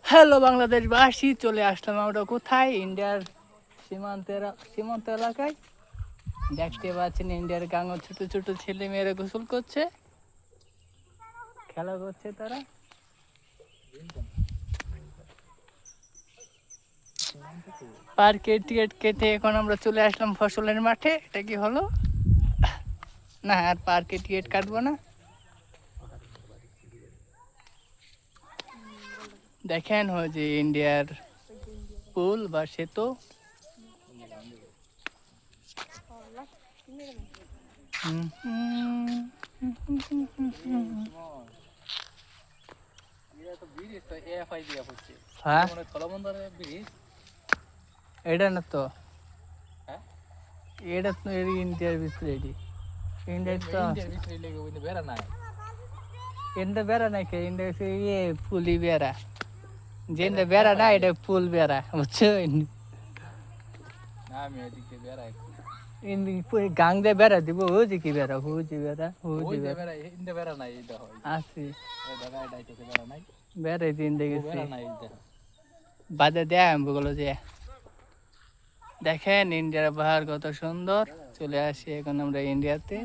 Hello বাংলাদেশবাসী, চলে আসলাম আমরা কোথায়? ইন্ডিয়ার সীমান্ত এলাকায়। দেখতে পাচ্ছেন ইন্ডিয়ার গাঙ ছোট ছোট ছেলে মেয়েরা গোসল করছে, খেলা করছে তারা। পার্কের টিকিট কেটে এখন আমরা চলে আসলাম ফসলের মাঠে। এটা কি হলো না, আর পার্কের টিকিট কাটবো না। দেখেন ওই যে ইন্ডিয়ার পুল বা সেতু। হ্যাঁ, এটা না তো, এটা তো ইন্ডিয়ার ভিতরে। ইন্ডিয়ার তো এন্ড বেড়া নাই কে, ইন্ডিয়া ইয়ে পুলি বেড়া, যে বেড়া না এটা পুল বেড়া, বুঝছো? গাং দিয়ে বেড়া দিব, হুজি কি বেড়া, হুজি বেড়া, হুজি বেড়া আছে বেড়াই দিন দেখেছি বাদে দেয় বলো যে। দেখেন ইন্ডিয়ার পাহাড় কত সুন্দর। চলে আসি এখন আমরা ইন্ডিয়াতে।